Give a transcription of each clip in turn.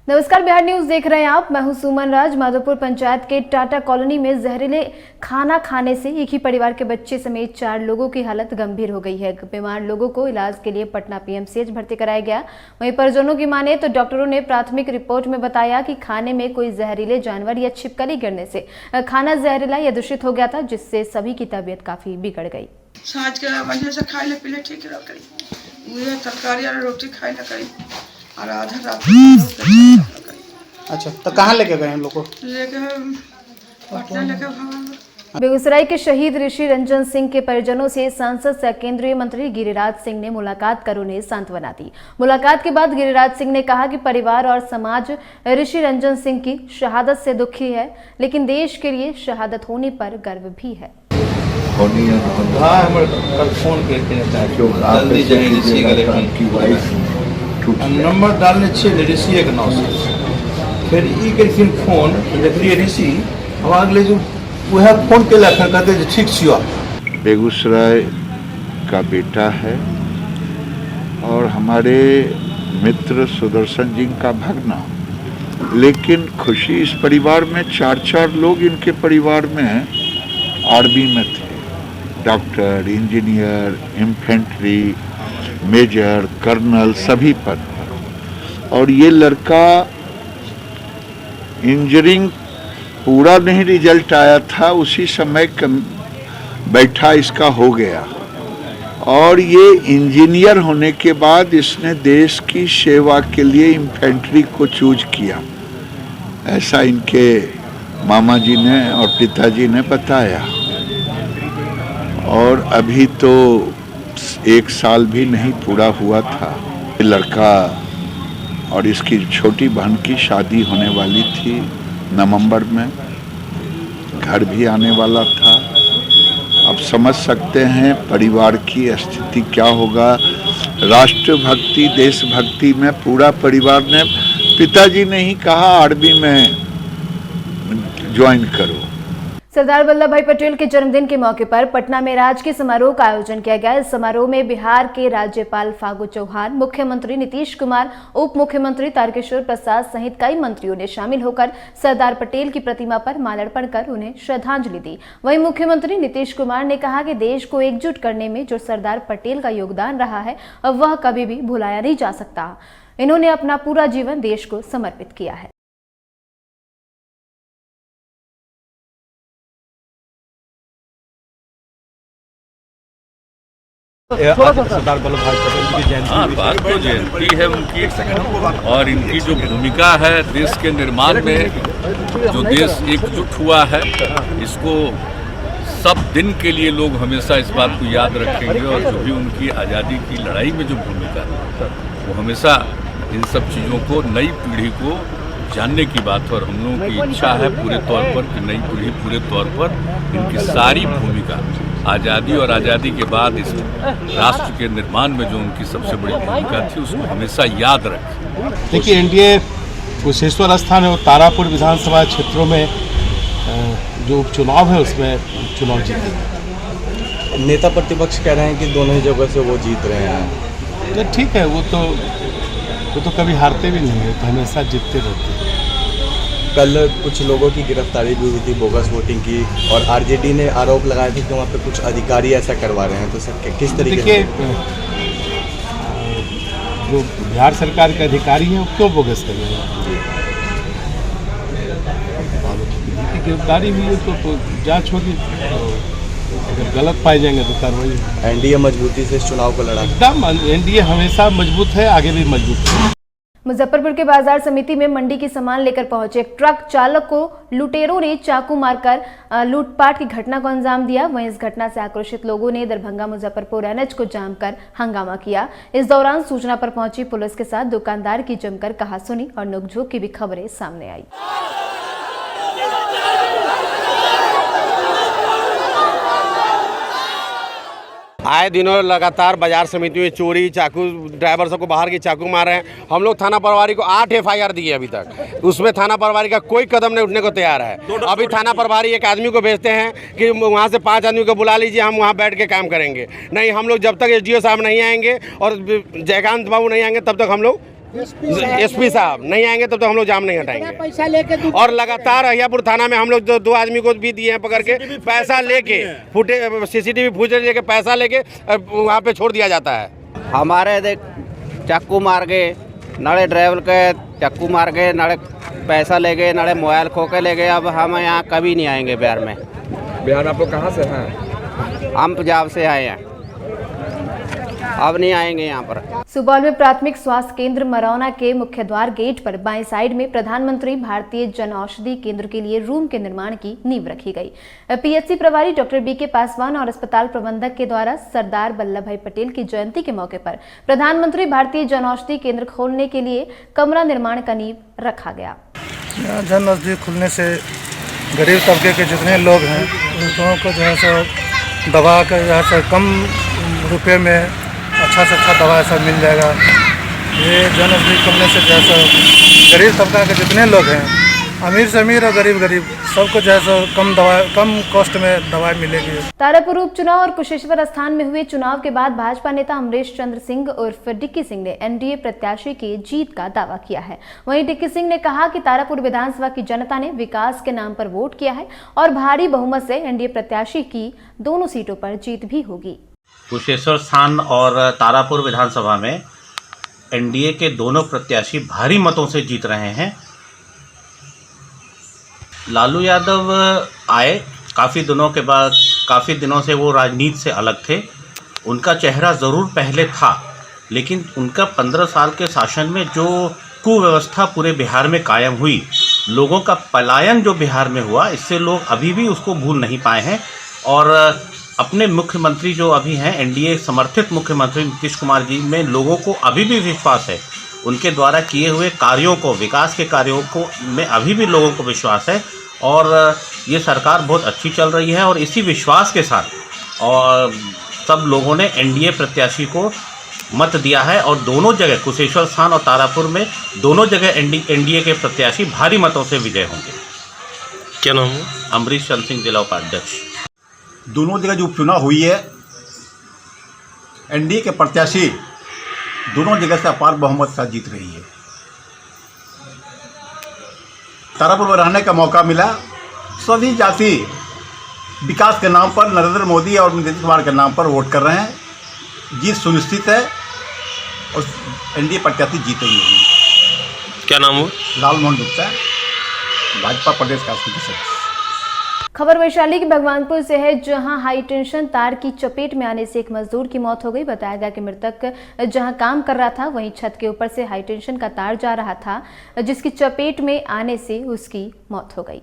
नमस्कार, बिहार न्यूज देख रहे हैं आप। मैं हूं सुमन राज। माधोपुर पंचायत के टाटा कॉलोनी में जहरीले खाना खाने से एक ही परिवार के बच्चे समेत 4 लोगों की हालत गंभीर हो गई है। बीमार लोगों को इलाज के लिए पटना पीएमसीएच भर्ती कराया गया। वहीं परिजनों की माने तो डॉक्टरों ने प्राथमिक रिपोर्ट में बताया कि खाने में कोई जहरीले जानवर या छिपकली गिरने से खाना जहरीला या दूषित हो गया था, जिससे सभी की तबीयत काफी बिगड़ गई। साँझ के बढ़िया से खाए ले पीले ठीक रह करी, मुझे तरकारी और रोटी खाए ना करी और आधा रात अच्छा, तो कहाँ लेके गए हम लोग को? लेके पटना लेके भगवान। बेगूसराय के शहीद ऋषि रंजन सिंह के परिजनों से सांसद सह केंद्रीय मंत्री गिरिराज सिंह ने मुलाकात कर उन्हें सांत्वना दी। मुलाकात के बाद गिरिराज सिंह ने कहा कि परिवार और समाज ऋषि रंजन सिंह की शहादत से दुखी है, लेकिन देश के लिए शहादत होने पर गर्व भी है। नंबर डालने चाहिए ऋषि के नाम से, फिर ई केलखिन फोन देखलिए ऋषि, हम अगले जो वह फोन के लखन कहते ठीक छिया। बेगूसराय का बेटा है और हमारे मित्र सुदर्शन जी का भगना, लेकिन खुशी इस परिवार में 4 लोग इनके परिवार में आर्मी में थे, doctor, engineer, infantry, major, colonel, सभी पद। और ये लड़का इंजीनियरिंग पूरा नहीं रिजल्ट आया था, उसी समय बैठा इसका हो गया और ये इंजीनियर होने के बाद इसने देश की सेवा के लिए इन्फेंट्री को चूज किया, ऐसा इनके मामा जी ने और पिताजी ने बताया। और अभी तो 1 साल भी नहीं पूरा हुआ था। ये लड़का और इसकी छोटी बहन की शादी होने वाली थी नवंबर में, घर भी आने वाला था। अब समझ सकते हैं परिवार की स्थिति क्या होगा। राष्ट्रभक्ति, देशभक्ति में पूरा परिवार ने, पिताजी ने ही कहा आर्मी में ज्वाइन करो। सरदार वल्लभ भाई पटेल के जन्मदिन के मौके पर पटना में राजकीय समारोह का आयोजन किया गया। इस समारोह में बिहार के राज्यपाल फागू चौहान, मुख्यमंत्री नीतीश कुमार, उप मुख्यमंत्री तारकिशोर प्रसाद सहित कई मंत्रियों ने शामिल होकर सरदार पटेल की प्रतिमा पर माल्यार्पण कर उन्हें श्रद्धांजलि दी। वहीं मुख्यमंत्री नीतीश कुमार ने कहा कि देश को एकजुट करने में जो सरदार पटेल का योगदान रहा है वह कभी भी भुलाया नहीं जा सकता। इन्होंने अपना पूरा जीवन देश को समर्पित किया है। सरदार वल्लभ भाई पटेल जी की जयंती, बात तो जयंती है उनकी, और इनकी जो भूमिका है देश के निर्माण में, जो देश एकजुट हुआ है, इसको सब दिन के लिए लोग हमेशा इस बात को याद रखेंगे। और जो भी उनकी आज़ादी की लड़ाई में जो भूमिका है वो हमेशा इन सब चीज़ों को नई पीढ़ी को जानने की बात है। और हम लोगों की इच्छा है पूरे तौर पर कि नई पीढ़ी पूरे तौर पर इनकी सारी भूमिका, आज़ादी और आज़ादी के बाद इस राष्ट्र के निर्माण में जो उनकी सबसे बड़ी भूमिका थी उसको हमेशा याद रखें। देखिए एनडीए कुशेश्वर स्थान और तारापुर विधानसभा क्षेत्रों में जो उपचुनाव है उसमें चुनाव जीते। नेता प्रतिपक्ष कह रहे हैं कि दोनों ही जगह से वो जीत रहे हैं। तो ठीक है, वो तो कभी हारते भी नहीं है, तो हमेशा जीतते रहते हैं। कल कुछ लोगों की गिरफ्तारी भी हुई थी बोगस वोटिंग की, और आरजेडी ने आरोप लगाए थे कि वहाँ पे कुछ अधिकारी ऐसा करवा रहे हैं। तो सर किस तरीके से? जो बिहार सरकार के अधिकारी हैं वो क्यों बोगस कर रहे हैं? गिरफ्तारी हुई है तो जांच होगी, अगर गलत पाए जाएंगे तो कार्रवाई। एनडीए मजबूती से इस चुनाव को लड़ा, एकदम एनडीए हमेशा मजबूत है, आगे भी मजबूत है। मुजफ्फरपुर के बाजार समिति में मंडी की सामान लेकर पहुंचे एक ट्रक चालक को लुटेरों ने चाकू मारकर लूटपाट की घटना को अंजाम दिया। वहीं इस घटना से आक्रोशित लोगों ने दरभंगा मुजफ्फरपुर एनएच को जाम कर हंगामा किया। इस दौरान सूचना पर पहुंची पुलिस के साथ दुकानदार की जमकर कहासुनी और नोकझोंक की भी खबरें सामने आई। आए दिनों लगातार बाजार समिति में चोरी, चाकू, ड्राइवर सबको बाहर की चाकू मार रहे हैं। हम लोग थाना प्रभारी को 8 FIR दिए अभी तक, उसमें थाना प्रभारी का कोई कदम नहीं उठने को तैयार है। अभी थाना प्रभारी एक आदमी को भेजते हैं कि वहाँ से 5 आदमी को बुला लीजिए, हम वहाँ बैठ के काम करेंगे। नहीं, हम लोग जब तक SDO साहब नहीं आएंगे और जयकांत बाबू नहीं आएंगे तब तक हम लोग एसपी साहब नहीं आएंगे तब तो हम लोग जाम नहीं हटाएंगे। और लगातार अहियापुर थाना में हम लोग दो आदमी को भी दिए हैं पकड़ के, पैसा लेके CCTV फुटेज लेके पैसा लेके वहाँ पे छोड़ दिया जाता है। हमारे देख चाकू मार गए, नाले ड्राइवर के चाकू मार गए, नाले पैसा ले गए, नाले मोबाइल खो के ले गए। अब हम यहाँ कभी नहीं आएंगे बिहार में। बिहार आप लोग कहाँ से हैं? हम पंजाब से आए हैं, अब नहीं आएंगे यहाँ पर। सुपौल में प्राथमिक स्वास्थ्य केंद्र मरौना के मुख्य द्वार गेट पर बाएं साइड में प्रधानमंत्री भारतीय जन औषधि केंद्र के लिए रूम के निर्माण की नींव रखी गई। PHC प्रभारी डॉक्टर BK पासवान और अस्पताल प्रबंधक के द्वारा सरदार वल्लभ भाई पटेल की जयंती के मौके पर प्रधानमंत्री भारतीय जन औषधि केंद्र खोलने के लिए कमरा निर्माण का नींव रखा गया। जन औषधि खुलने से गरीब तबके के जितने लोग हैं उन लोगों को जो है सो दवा का जो है सो कम रुपये में अच्छा से अच्छा दवा ऐसा मिल जाएगा। ये जन औषधि खुलने से जो है सो गरीब तबका के जितने लोग हैं, अमीर से अमीर और गरीब सबको जो है सो कम कॉस्ट में दवाई मिलेगी। तारापुर उपचुनाव और कुशेश्वर स्थान में हुए चुनाव के बाद भाजपा नेता अमरीश चंद्र सिंह उर्फ डिक्की सिंह ने NDA प्रत्याशी की जीत का दावा किया है। वहीं डिक्की सिंह ने कहा कि तारापुर विधानसभा की जनता ने विकास के नाम पर वोट किया है और भारी बहुमत से NDA प्रत्याशी की दोनों सीटों पर जीत भी होगी। कुशेश्वर स्थान और तारापुर विधानसभा में NDA के दोनों प्रत्याशी भारी मतों से जीत रहे हैं। लालू यादव आए काफ़ी दिनों के बाद, काफ़ी दिनों से वो राजनीति से अलग थे। उनका चेहरा ज़रूर पहले था, लेकिन उनका 15 साल के शासन में जो कुव्यवस्था पूरे बिहार में कायम हुई, लोगों का पलायन जो बिहार में हुआ, इससे लोग अभी भी उसको भूल नहीं पाए हैं। और अपने मुख्यमंत्री जो अभी हैं, NDA समर्थित मुख्यमंत्री नीतीश कुमार जी में लोगों को अभी भी विश्वास है। उनके द्वारा किए हुए कार्यों को, विकास के कार्यों को में अभी भी लोगों को विश्वास है और ये सरकार बहुत अच्छी चल रही है। और इसी विश्वास के साथ और सब लोगों ने NDA प्रत्याशी को मत दिया है और दोनों जगह कुशेश्वर स्थान और तारापुर में दोनों जगह NDA के प्रत्याशी भारी मतों से विजय होंगे। क्या नाम है? अमरीश चंद्र सिंह, जिला उपाध्यक्ष। दोनों जगह जो उपचुनाव हुई है, NDA के प्रत्याशी दोनों जगह से अपार बहुमत से जीत रही है। तारापुर में रहने का मौका मिला। सभी जाति विकास के नाम पर नरेंद्र मोदी और नीतीश कुमार के नाम पर वोट कर रहे हैं। जीत सुनिश्चित है और NDA प्रत्याशी जीतेंगे। क्या नाम है? लाल मोहन गुप्ता, भाजपा प्रदेश का सदस्य। खबर वैशाली के भगवानपुर से है, जहां हाई टेंशन तार की चपेट में आने से एक मजदूर की मौत हो गई। बताया गया कि मृतक जहां काम कर रहा था, वहीं छत के ऊपर से हाई टेंशन का तार जा रहा था, जिसकी चपेट में आने से उसकी मौत हो गई।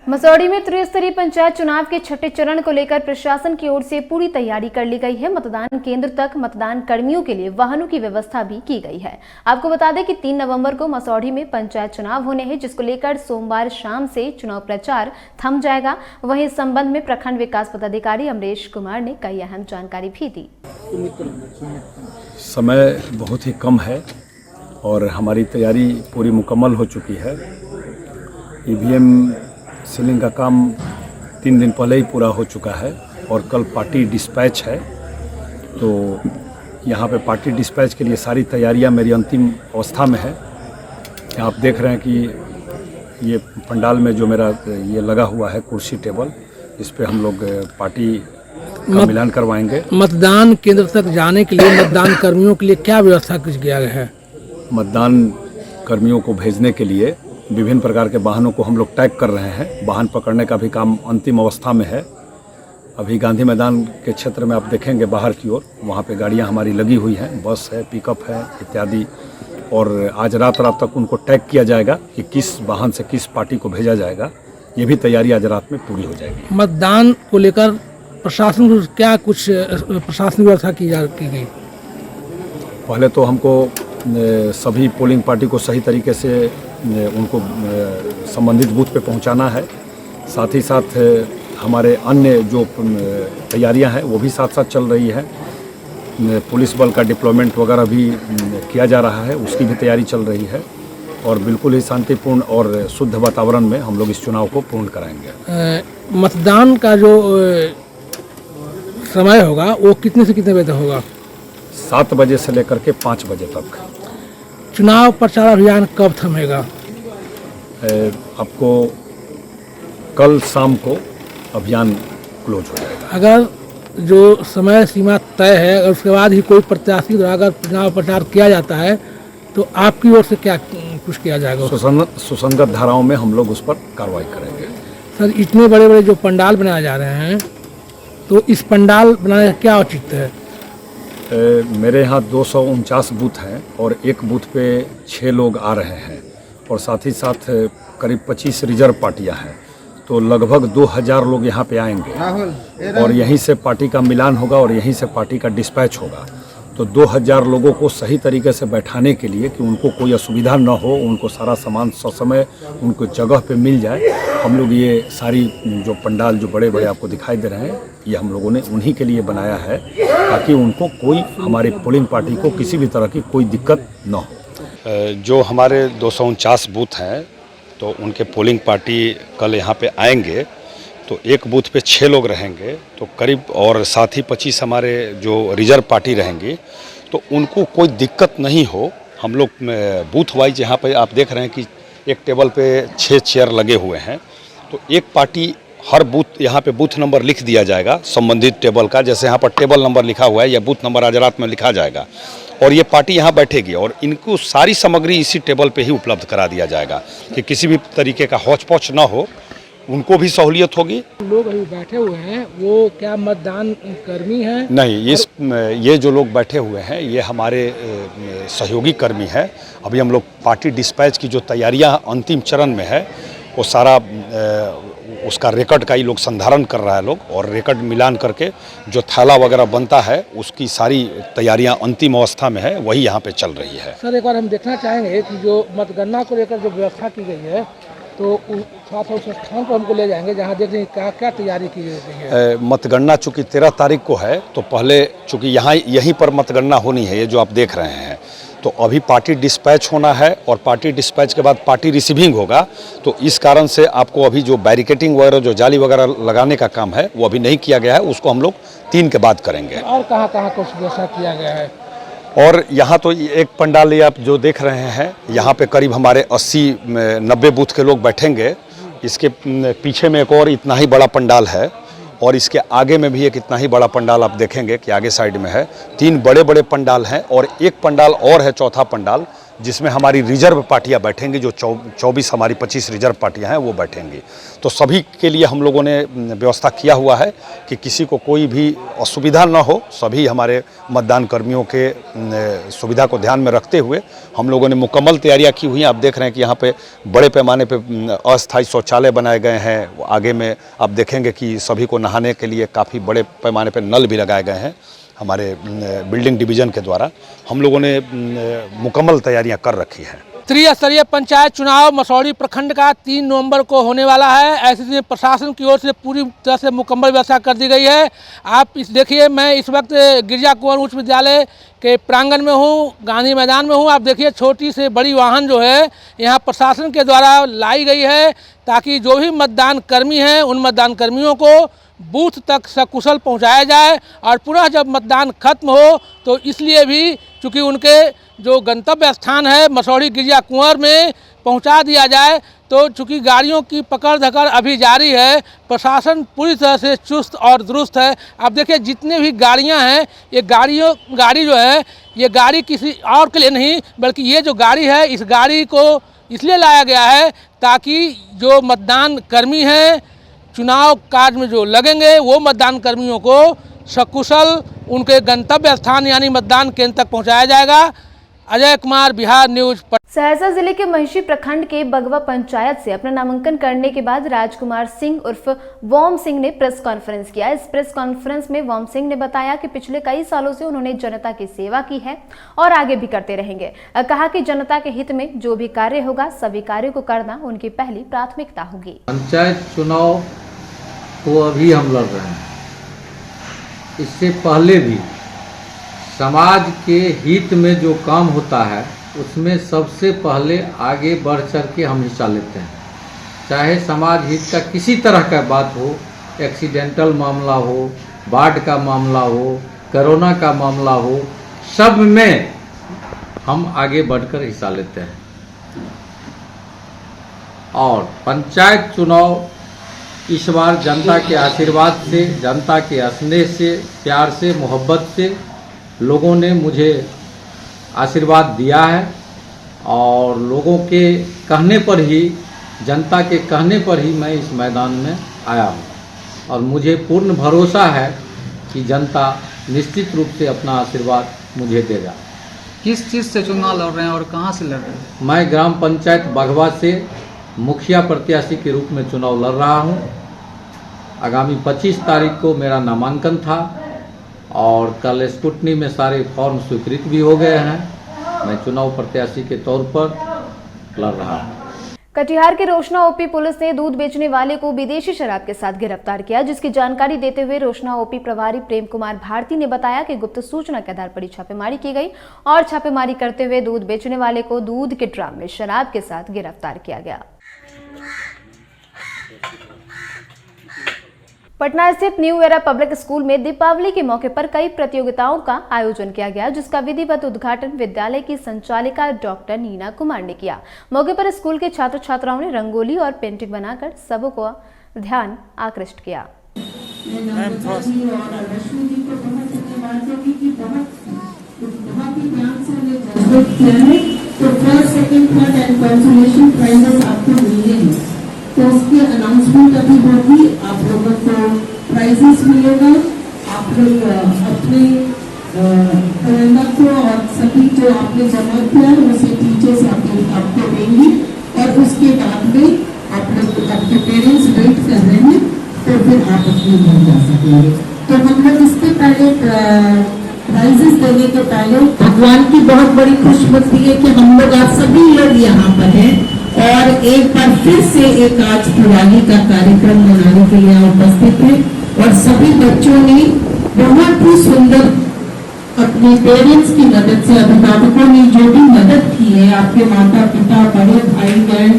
मसौढ़ी में त्रिस्तरीय पंचायत चुनाव के छठे चरण को लेकर प्रशासन की ओर से पूरी तैयारी कर ली गई है। मतदान केंद्र तक मतदान कर्मियों के लिए वाहनों की व्यवस्था भी की गई है। आपको बता दें कि 3 नवंबर को मसौढ़ी में पंचायत चुनाव होने हैं, जिसको लेकर सोमवार शाम से चुनाव प्रचार थम जाएगा। वहीं इस संबंध में प्रखंड विकास पदाधिकारी अमरीश कुमार ने कई अहम जानकारी भी दी। समय बहुत ही कम है और हमारी तैयारी पूरी मुकम्मल हो चुकी है। EVM सीलिंग का काम 3 दिन पहले ही पूरा हो चुका है और कल पार्टी डिस्पैच है, तो यहाँ पे पार्टी डिस्पैच के लिए सारी तैयारियाँ मेरी अंतिम अवस्था में है। आप देख रहे हैं कि ये पंडाल में जो मेरा ये लगा हुआ है कुर्सी टेबल, इस पे हम लोग पार्टी का मिलान करवाएंगे। मतदान केंद्र तक जाने के लिए मतदान कर्मियों के लिए क्या व्यवस्था कुछ किया गया है? मतदान कर्मियों को भेजने के लिए विभिन्न प्रकार के वाहनों को हम लोग टैग कर रहे हैं। वाहन पकड़ने का भी काम अंतिम अवस्था में है। अभी गांधी मैदान के क्षेत्र में आप देखेंगे बाहर की ओर, वहाँ पे गाड़ियाँ हमारी लगी हुई हैं, बस है, पिकअप है इत्यादि। और आज रात तक उनको टैग किया जाएगा कि किस वाहन से किस पार्टी को भेजा जाएगा। ये भी तैयारी आज रात में पूरी हो जाएगी। मतदान को लेकर प्रशासन को क्या कुछ प्रशासनिक व्यवस्था की गई? पहले तो हमको सभी पोलिंग पार्टी को सही तरीके से उनको संबंधित बूथ पे पहुंचाना है। साथ ही साथ हमारे अन्य जो तैयारियां हैं वो भी साथ साथ चल रही है। पुलिस बल का डिप्लॉयमेंट वगैरह भी किया जा रहा है, उसकी भी तैयारी चल रही है और बिल्कुल ही शांतिपूर्ण और शुद्ध वातावरण में हम लोग इस चुनाव को पूर्ण कराएंगे। मतदान का जो समय होगा वो कितने से कितने बजे तक होगा? 7 बजे से लेकर के 5 बजे तक। चुनाव प्रचार अभियान कब थमेगा? आपको कल शाम को अभियान क्लोज हो जाएगा। अगर जो समय सीमा तय है और उसके बाद ही कोई प्रत्याशी द्वारा अगर चुनाव प्रचार किया जाता है तो आपकी ओर से क्या कुछ किया जाएगा? सुसंगत धाराओं में हम लोग उस पर कार्रवाई करेंगे। सर, इतने बड़े बड़े जो पंडाल बनाए जा रहे हैं तो इस पंडाल बनाने का क्या औचित्य है? मेरे यहाँ 249 बूथ हैं और एक बूथ पे 6 लोग आ रहे हैं और साथ ही साथ करीब 25 रिजर्व पार्टियां हैं, तो लगभग 2000 लोग यहाँ पे आएंगे और यहीं से पार्टी का मिलान होगा और यहीं से पार्टी का डिस्पैच होगा। तो 2000 लोगों को सही तरीके से बैठाने के लिए कि उनको कोई असुविधा न हो, उनको सारा सामान ससमय उनको जगह पे मिल जाए, हम लोग ये सारी जो पंडाल जो बड़े बड़े आपको दिखाई दे रहे हैं ये हम लोगों ने उन्हीं के लिए बनाया है ताकि उनको कोई हमारी पोलिंग पार्टी को किसी भी तरह की कोई दिक्कत न हो। जो हमारे 249 बूथ हैं तो उनके पोलिंग पार्टी कल यहाँ पे आएंगे, तो एक बूथ पे 6 लोग रहेंगे तो करीब, और साथ ही 25 हमारे जो रिजर्व पार्टी रहेंगी, तो उनको कोई दिक्कत नहीं हो। हम लोग बूथ वाइज यहाँ पे आप देख रहे हैं कि एक टेबल पे 6 चेयर लगे हुए हैं, तो एक पार्टी हर बूथ, यहाँ पे बूथ नंबर लिख दिया जाएगा संबंधित टेबल का, जैसे यहाँ पर टेबल नंबर लिखा हुआ है या बूथ नंबर आज रात में लिखा जाएगा और ये पार्टी यहाँ बैठेगी और इनको सारी सामग्री इसी टेबल पे ही उपलब्ध करा दिया जाएगा कि किसी भी तरीके का हौच पौच ना हो, उनको भी सहूलियत होगी। लोग अभी बैठे हुए हैं वो क्या मतदान कर्मी हैं? नहीं, ये जो लोग बैठे हुए हैं ये हमारे सहयोगी कर्मी हैं। अभी हम लोग पार्टी डिस्पैच की जो तैयारियां अंतिम चरण में है वो सारा उसका रिकॉर्ड का ही लोग संधारण कर रहा है लोग, और रिकॉर्ड मिलान करके जो थैला वगैरह बनता है उसकी सारी तैयारियां अंतिम अवस्था में है, वही यहाँ पे चल रही है। सर, एक बार हम देखना चाहेंगे कि जो मतगणना को लेकर जो व्यवस्था की गई है तो साथ उस स्थान पर हमको ले जाएंगे जहाँ देख रहे क्या क्या तैयारी की गई है। मतगणना चूँकि 13 तारीख को है तो पहले चूँकि यहीं पर मतगणना होनी है, ये जो आप देख रहे हैं, तो अभी पार्टी डिस्पैच होना है और पार्टी डिस्पैच के बाद पार्टी रिसीविंग होगा, तो इस कारण से आपको अभी जो बैरिकेटिंग वगैरह जो जाली वगैरह लगाने का काम है वो अभी नहीं किया गया है, उसको हम लोग 3 के बाद करेंगे। और कहाँ कुछ व्यवस्था किया गया है? और यहाँ तो एक पंडाल ये आप जो देख रहे हैं, यहाँ पे करीब हमारे 80-90 बूथ के लोग बैठेंगे। इसके पीछे में एक और इतना ही बड़ा पंडाल है और इसके आगे में भी एक इतना ही बड़ा पंडाल आप देखेंगे कि आगे साइड में है। 3 बड़े बड़े पंडाल हैं और एक पंडाल और है, चौथा पंडाल, जिसमें हमारी रिजर्व पार्टियां बैठेंगी, जो 24 हमारी 25 रिजर्व पार्टियां हैं वो बैठेंगी। तो सभी के लिए हम लोगों ने व्यवस्था किया हुआ है कि किसी को कोई भी असुविधा न हो। सभी हमारे मतदान कर्मियों के सुविधा को ध्यान में रखते हुए हम लोगों ने मुकम्मल तैयारियां की हुई हैं। आप देख रहे हैं कि यहाँ पे बड़े पैमाने पे अस्थायी शौचालय बनाए गए हैं। आगे में आप देखेंगे कि सभी को नहाने के लिए काफ़ी बड़े पैमाने पर नल भी लगाए गए हैं। हमारे बिल्डिंग डिवीज़न के द्वारा हम लोगों ने मुकम्मल तैयारियां कर रखी हैं। त्रिस्तरीय पंचायत चुनाव मसौढ़ी प्रखंड का 3 नवंबर को होने वाला है। ऐसे में प्रशासन की ओर से पूरी तरह से मुकम्मल व्यवस्था कर दी गई है। आप इस देखिए, मैं इस वक्त गिरिजा कुंवर उच्च विद्यालय के प्रांगण में हूँ, गांधी मैदान में हूँ। आप देखिए छोटी से बड़ी वाहन जो है यहाँ प्रशासन के द्वारा लाई गई है ताकि जो भी मतदान कर्मी हैं उन मतदान कर्मियों को बूथ तक सकुशल पहुंचाया जाए और पुनः जब मतदान खत्म हो तो इसलिए भी चूँकि उनके जो गंतव्य स्थान है मसौढ़ी गिरिजा कुंवर में पहुंचा दिया जाए। तो चूँकि गाड़ियों की पकड़ धकड़ अभी जारी है, प्रशासन पूरी तरह से चुस्त और दुरुस्त है। आप देखिए जितने भी गाड़ियां हैं, ये गाड़ी जो है ये गाड़ी किसी और के लिए नहीं, बल्कि ये जो गाड़ी है इस गाड़ी को इसलिए लाया गया है ताकि जो मतदान कर्मी हैं चुनाव कार्य में जो लगेंगे वो मतदान कर्मियों को सकुशल उनके गंतव्य स्थान यानी मतदान केंद्र तक पहुंचाया जाएगा। अजय कुमार, बिहार न्यूज। सहरसा जिले के महिषी प्रखंड के बगवा पंचायत से अपना नामांकन करने के बाद राजकुमार सिंह उर्फ वॉम सिंह ने प्रेस कॉन्फ्रेंस किया। इस प्रेस कॉन्फ्रेंस में वॉम सिंह ने बताया कि पिछले कई सालों से उन्होंने जनता की सेवा की है और आगे भी करते रहेंगे। कहा कि जनता के हित में जो भी कार्य होगा सभी कार्यों को करना उनकी पहली प्राथमिकता होगी। पंचायत चुनाव को अभी हम लड़ रहे हैं, इससे पहले भी समाज के हित में जो काम होता है उसमें सबसे पहले आगे बढ़ चढ़ के हम हिस्सा लेते हैं। चाहे समाज हित का किसी तरह का बात हो, एक्सीडेंटल मामला हो बाढ़ का मामला हो, कोरोना का मामला हो, सब में हम आगे बढ़कर हिस्सा लेते हैं। और पंचायत चुनाव इस बार जनता के आशीर्वाद से, जनता के स्नेह से, प्यार से, मोहब्बत से लोगों ने मुझे आशीर्वाद दिया है और लोगों के कहने पर ही, जनता के कहने पर ही मैं इस मैदान में आया हूँ और मुझे पूर्ण भरोसा है कि जनता निश्चित रूप से अपना आशीर्वाद मुझे देगा। किस चीज़ से चुनाव लड़ रहे हैं और कहाँ से लड़ रहे हैं? मैं ग्राम पंचायत बघवा से मुखिया प्रत्याशी के रूप में चुनाव लड़ रहा हूँ। आगामी 25 तारीख को मेरा नामांकन था और कल स्कूटनी में सारे फॉर्म स्वीकृत भी हो गए हैं। मैं चुनाव प्रत्याशी के तौर पर लड़ रहा हूँ। कटिहार के रोशना ओपी पुलिस ने दूध बेचने वाले को विदेशी शराब के साथ गिरफ्तार किया, जिसकी जानकारी देते हुए रोशना ओपी प्रभारी प्रेम कुमार भारती ने बताया कि गुप्त सूचना के आधार पर छापेमारी की गई और छापेमारी करते हुए दूध बेचने वाले को दूध के ड्रम में शराब के साथ गिरफ्तार किया गया। पटना स्थित न्यू एरा पब्लिक स्कूल में दीपावली के मौके पर कई प्रतियोगिताओं का आयोजन किया गया, जिसका विधिवत उद्घाटन विद्यालय की संचालिका डॉक्टर नीना कुमार ने किया। मौके पर स्कूल के छात्र छात्राओं ने रंगोली और पेंटिंग बनाकर सबको ध्यान आकृष्ट किया। तो उसकी अनाउंसमेंट अभी होगी, आप लोगों को प्राइजेस मिलेगा। आप लोग अपने कैलेंडर को और सभी जो आपने जमा किया है उसे टीचर्स आपको देंगी और उसके बाद में आप लोग आपके पेरेंट्स वेट कर रहे हैं तो फिर आप अपने घर जा सकेंगे। तो हम लोग इसके पहले प्राइजेस देने के पहले भगवान की बहुत बड़ी खुशबुद्धी है कि हम लोग आप सभी लोग यहाँ पर हैं और एक बार फिर से एक आज दिवाली का कार्यक्रम मनाने के लिए उपस्थित है और सभी बच्चों ने बहुत ही सुंदर अपने पेरेंट्स की मदद से, अभिभावकों ने जो भी मदद की है, आपके माता पिता, बड़े भाई बहन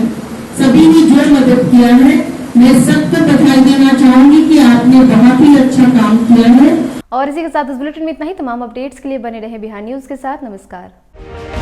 सभी ने जो मदद किया है, मैं सबको बधाई देना चाहूंगी कि आपने बहुत ही अच्छा काम किया है। और इसी के साथ इस बुलेटिन में इतना ही। तमाम अपडेट्स के लिए बने रहे बिहार न्यूज के साथ। नमस्कार।